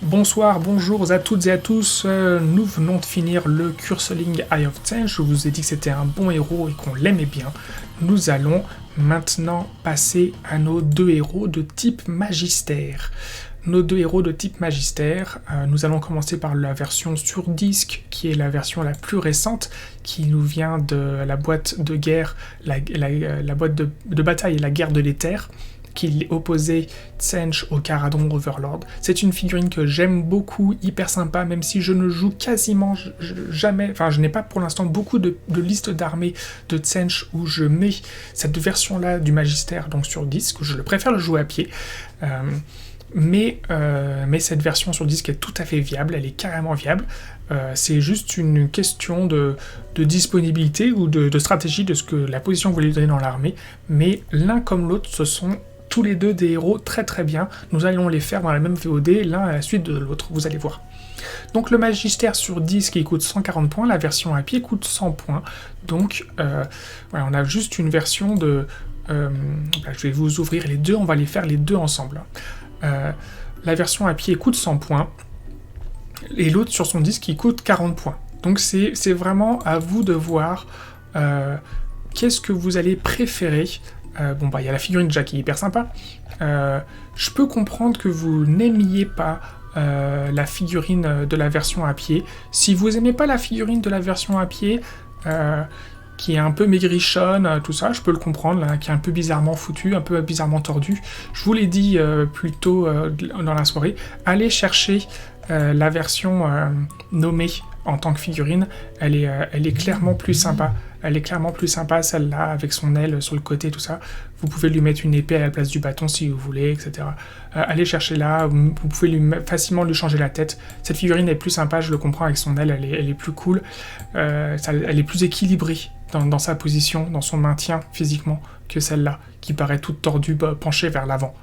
Bonsoir, bonjour à toutes et à tous, nous venons de finir le Curseling Eye of Tsench, je vous ai dit que c'était un bon héros et qu'on l'aimait bien. Nous allons maintenant passer à nos deux héros de type Magistère. Nos deux héros de type Magistère, nous allons commencer par la version sur disque, qui est la version la plus récente, qui nous vient de la boîte de guerre, la boîte de bataille et la guerre de l'éther, qui opposait Tsench au Caradon Overlord. C'est une figurine que j'aime beaucoup, hyper sympa, même si je ne joue quasiment jamais, enfin je n'ai pas pour l'instant beaucoup de listes d'armées de Tsench où je mets cette version-là du Magistère donc sur disque, je préfère le jouer à pied. Mais cette version sur disque est tout à fait viable, elle est carrément viable. C'est juste une question de disponibilité ou de stratégie de ce que la position que vous voulez donner dans l'armée, mais l'un comme l'autre, ce sont tous les deux des héros très très bien. Nous allons les faire dans la même VOD, l'un à la suite de l'autre, vous allez voir. Donc le Magistère sur disque il coûte 140 points, la version à pied coûte 100 points. Donc voilà, on a juste une version de... je vais vous ouvrir les deux, on va les faire les deux ensemble. La version à pied coûte 100 points, et l'autre sur son disque il coûte 40 points. Donc c'est vraiment à vous de voir qu'est-ce que vous allez préférer. Il y a la figurine déjà qui est hyper sympa. Je peux comprendre que vous n'aimiez pas la figurine de la version à pied. Si vous aimez pas la figurine de la version à pied, qui est un peu maigrichonne, tout ça, je peux le comprendre, là, qui est un peu bizarrement foutu, un peu bizarrement tordu. Je vous l'ai dit plus tôt dans la soirée, allez chercher la version nommée en tant que figurine, elle est clairement plus sympa. Elle est clairement plus sympa, celle-là, avec son aile sur le côté, tout ça. Vous pouvez lui mettre une épée à la place du bâton si vous voulez, etc. Allez chercher là, vous pouvez facilement lui changer la tête. Cette figurine est plus sympa, je le comprends, avec son aile, elle est plus cool. Elle est plus équilibrée dans sa position, dans son maintien physiquement, que celle-là, qui paraît toute tordue, penchée vers l'avant.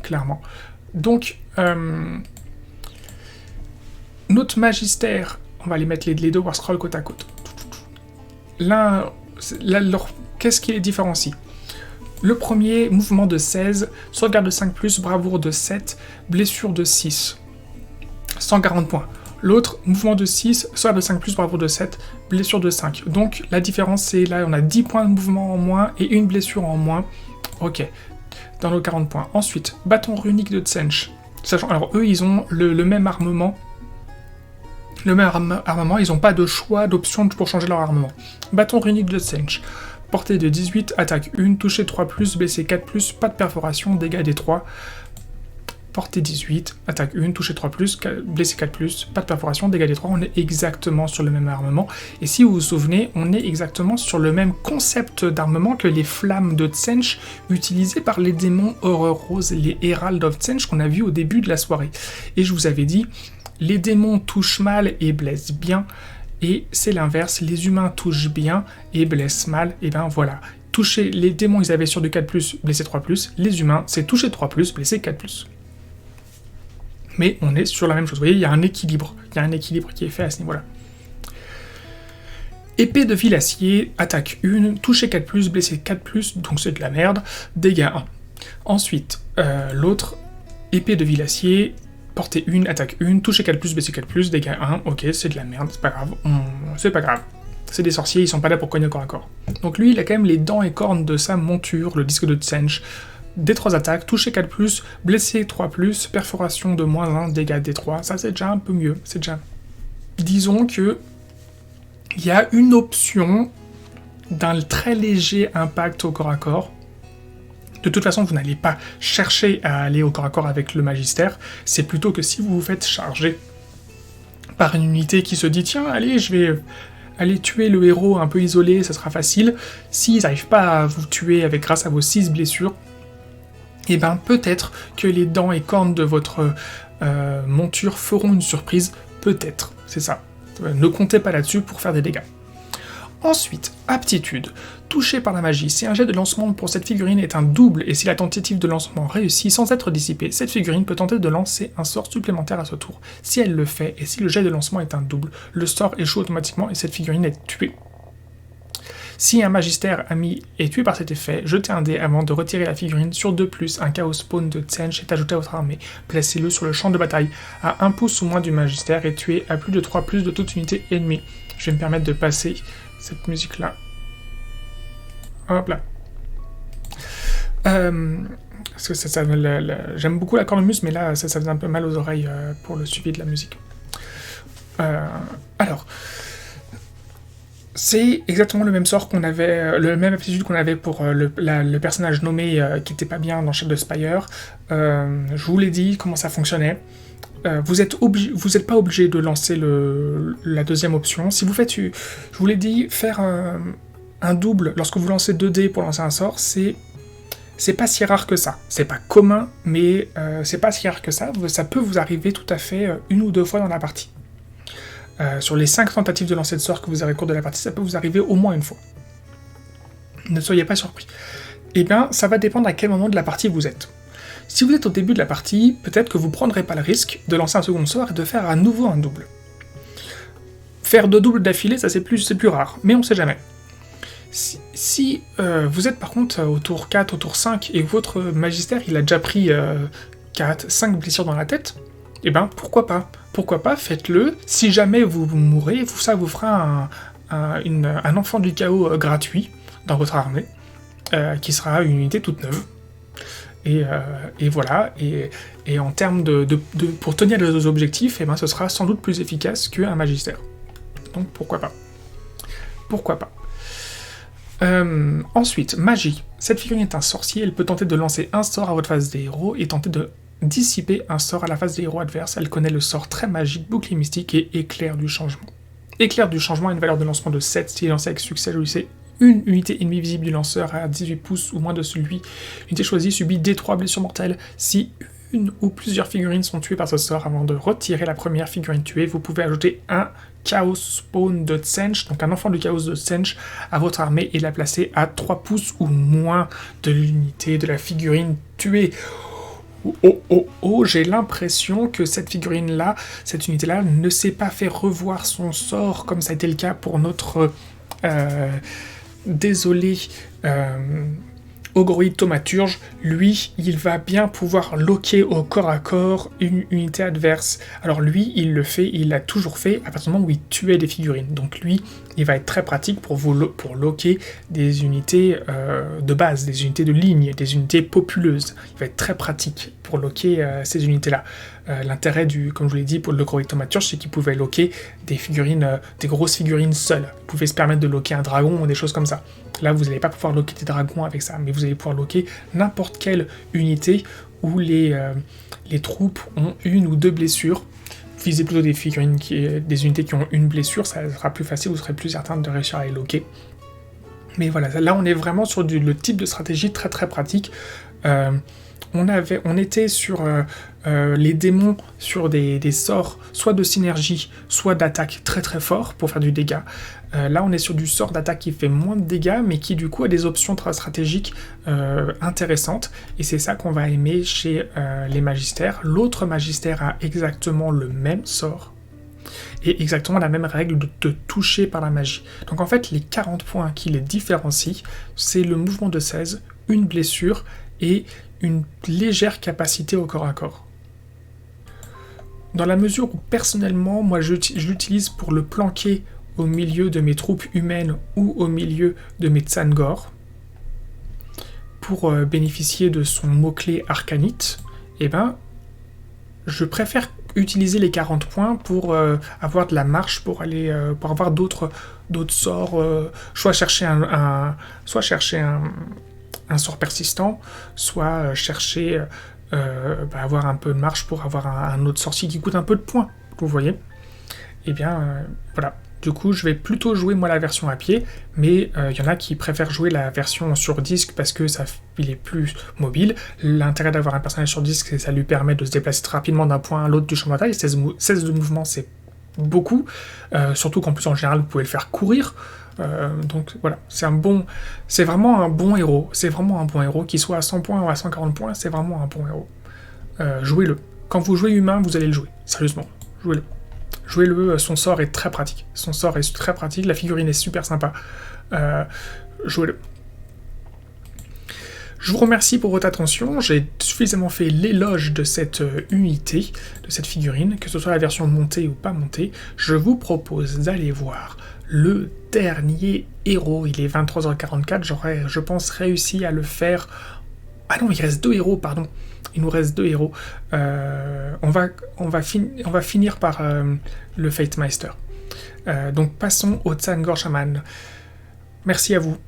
Clairement. Donc, notre Magistère, on va les mettre les deux War Scroll côte à côte. Qu'est-ce qui les différencie? Le premier, mouvement de 16, sauvegarde de 5+, bravoure de 7, blessure de 6. 140 points. L'autre, mouvement de 6, sauvegarde de 5+, bravoure de 7, blessure de 5. Donc la différence c'est là, on a 10 points de mouvement en moins et une blessure en moins. Ok, dans nos 40 points. Ensuite, bâton runique de Tsench. Alors eux, ils ont le même armement. Le même armement, ils n'ont pas de choix, d'option pour changer leur armement. Bâton runique de Tsench. Portée de 18, attaque 1, toucher 3+, blessé 4+, pas de perforation, dégâts des 3. Portée 18, attaque 1, toucher 3+, blessé 4+, pas de perforation, dégâts des 3. On est exactement sur le même armement. Et si vous vous souvenez, on est exactement sur le même concept d'armement que les flammes de Tsench utilisées par les démons Horreur Rose, les Herald of Tsench qu'on a vu au début de la soirée. Et je vous avais dit... Les démons touchent mal et blessent bien, et c'est l'inverse, les humains touchent bien et blessent mal, et ben voilà. Toucher les démons, ils avaient sur du 4+, blessé 3+, les humains, c'est toucher 3+, blessé 4+. Mais on est sur la même chose, vous voyez, il y a un équilibre qui est fait à ce niveau-là. Épée de Villacier, attaque 1, toucher 4+, blessé 4+, donc c'est de la merde, dégâts 1. Ensuite, l'autre, épée de Villacier, portée 1, attaque 1, toucher 4+, blessé 4+, dégâts 1, ok, c'est de la merde, c'est pas grave, c'est pas grave. C'est des sorciers, ils sont pas là pour cogner corps à corps. Donc lui, il a quand même les dents et cornes de sa monture, le disque de Tsench, des 3 attaques, toucher 4+, blessé 3+, perforation de -1, dégâts des 3, ça c'est déjà un peu mieux, c'est déjà... Disons que il y a une option d'un très léger impact au corps à corps. De toute façon, vous n'allez pas chercher à aller au corps à corps avec le Magistère, c'est plutôt que si vous vous faites charger par une unité qui se dit « Tiens, allez, je vais aller tuer le héros un peu isolé, ça sera facile », s'ils n'arrivent pas à vous tuer grâce à vos 6 blessures, et ben peut-être que les dents et cornes de votre monture feront une surprise, peut-être, c'est ça. Ne comptez pas là-dessus pour faire des dégâts. Ensuite, aptitude. Touché par la magie, si un jet de lancement pour cette figurine est un double et si la tentative de lancement réussit sans être dissipée, cette figurine peut tenter de lancer un sort supplémentaire à ce tour. Si elle le fait et si le jet de lancement est un double, le sort échoue automatiquement et cette figurine est tuée. Si un magistère ami est tué par cet effet, jetez un dé avant de retirer la figurine sur 2+, un chaos spawn de Tsench est ajouté à votre armée. Placez-le sur le champ de bataille à 1 pouce ou moins du magistère et tuez à plus de 3+ de toute unité ennemie. Je vais me permettre de passer cette musique-là. Hop là. Parce que j'aime beaucoup la cornemuse, mais là, ça faisait un peu mal aux oreilles pour le suivi de la musique. Alors, c'est exactement le même sort qu'on avait, le même aptitude qu'on avait pour le personnage nommé qui était pas bien dans Shadow Spire. Je vous l'ai dit comment ça fonctionnait. Vous êtes pas obligé de lancer la deuxième option. Si vous faites, je vous l'ai dit, faire un double lorsque vous lancez 2 dés pour lancer un sort, c'est pas si rare que ça. C'est pas commun, mais c'est pas si rare que ça. Ça peut vous arriver tout à fait 1 ou 2 fois dans la partie. Sur les 5 tentatives de lancer de sort que vous avez au cours de la partie, ça peut vous arriver au moins une fois. Ne soyez pas surpris. Eh bien, ça va dépendre à quel moment de la partie vous êtes. Si vous êtes au début de la partie, peut-être que vous ne prendrez pas le risque de lancer un second sort et de faire à nouveau un double. Faire 2 doubles d'affilée, ça c'est plus rare, mais on sait jamais. Si vous êtes par contre au tour 4, au tour 5, et votre magistère il a déjà pris 4, 5 blessures dans la tête, eh ben pourquoi pas? Pourquoi pas, faites-le. Si jamais vous mourrez, ça vous fera un enfant du chaos gratuit dans votre armée, qui sera une unité toute neuve. Et voilà, et en termes pour tenir les objectifs, eh ben, ce sera sans doute plus efficace qu'un magistère. Donc pourquoi pas. Pourquoi pas. Ensuite, magie. Cette figurine est un sorcier, elle peut tenter de lancer un sort à votre phase des héros et tenter de dissiper un sort à la phase des héros adverses. Elle connaît le sort très magique, bouclier mystique et éclair du changement. Éclair du changement a une valeur de lancement de 7, si lancé avec succès, jouissez une unité ennemie visible du lanceur à 18 pouces ou moins de celui. L'unité choisie subit D3 blessures mortelles. Si une ou plusieurs figurines sont tuées par ce sort, avant de retirer la première figurine tuée, vous pouvez ajouter un Chaos Spawn de Tsench, donc un enfant du Chaos de Tsench, à votre armée et la placer à 3 pouces ou moins de l'unité de la figurine tuée. J'ai l'impression que cette figurine-là, cette unité-là, ne s'est pas fait revoir son sort, comme ça a été le cas pour notre désolé Ogroïde Thaumaturge. Lui, il va bien pouvoir loquer au corps à corps une unité adverse. Alors lui, il le fait, il l'a toujours fait à partir du moment où il tuait des figurines. Donc lui, il va être très pratique pour loquer des unités de base, des unités de ligne, des unités populeuses. Il va être très pratique pour loquer ces unités-là. L'intérêt comme je vous l'ai dit, pour le Ogroïde Thaumaturge, c'est qu'il pouvait loquer des figurines, des grosses figurines seules. Il pouvait se permettre de loquer un dragon ou des choses comme ça. Là, vous n'allez pas pouvoir loquer des dragons avec ça, mais vous allez pouvoir loquer n'importe quelle unité où les troupes ont 1 ou 2 blessures. Visez plutôt des figurines, des unités qui ont 1 blessure, ça sera plus facile, vous serez plus certain de réussir à les loquer. Mais voilà, là on est vraiment sur le type de stratégie très très pratique. On était sur les démons, sur des sorts, soit de synergie, soit d'attaque très très fort pour faire du dégât. Là, on est sur du sort d'attaque qui fait moins de dégâts, mais qui du coup a des options très stratégiques intéressantes. Et c'est ça qu'on va aimer chez les magistères. L'autre magistère a exactement le même sort et exactement la même règle de te toucher par la magie. Donc en fait, les 40 points qui les différencient, c'est le mouvement de 16, une blessure et une légère capacité au corps à corps. Dans la mesure où personnellement, moi je l'utilise pour le planquer au milieu de mes troupes humaines ou au milieu de mes Tsangor, pour bénéficier de son mot-clé arcanite, eh ben, je préfère utiliser les 40 points pour avoir de la marche, pour avoir d'autres sorts, soit chercher un sort persistant, soit chercher avoir un peu de marche pour avoir un autre sorcier qui coûte un peu de points, vous voyez. Et bien, voilà. Du coup, je vais plutôt jouer moi la version à pied, mais il y en a qui préfèrent jouer la version sur disque parce que il est plus mobile. L'intérêt d'avoir un personnage sur disque, c'est que ça lui permet de se déplacer très rapidement d'un point à l'autre du champ de bataille. 16 de mouvement, c'est beaucoup, surtout qu'en plus en général, vous pouvez le faire courir. Donc voilà, c'est vraiment un bon héros. C'est vraiment un bon héros, qu'il soit à 100 points ou à 140 points, c'est vraiment un bon héros. Jouez-le. Quand vous jouez humain, vous allez le jouer. Sérieusement, jouez-le. Jouez-le, son sort est très pratique. La figurine est super sympa. jouez-le. Je vous remercie pour votre attention, j'ai suffisamment fait l'éloge de cette unité, de cette figurine, que ce soit la version montée ou pas montée. Je vous propose d'aller voir le dernier héros, il est 23h44, j'aurais, je pense, réussi à le faire... Ah non, il reste 2 héros, pardon. Il nous reste 2 héros. On va finir par le Fate Meister. Donc passons au Tzaangor Shaman. Merci à vous.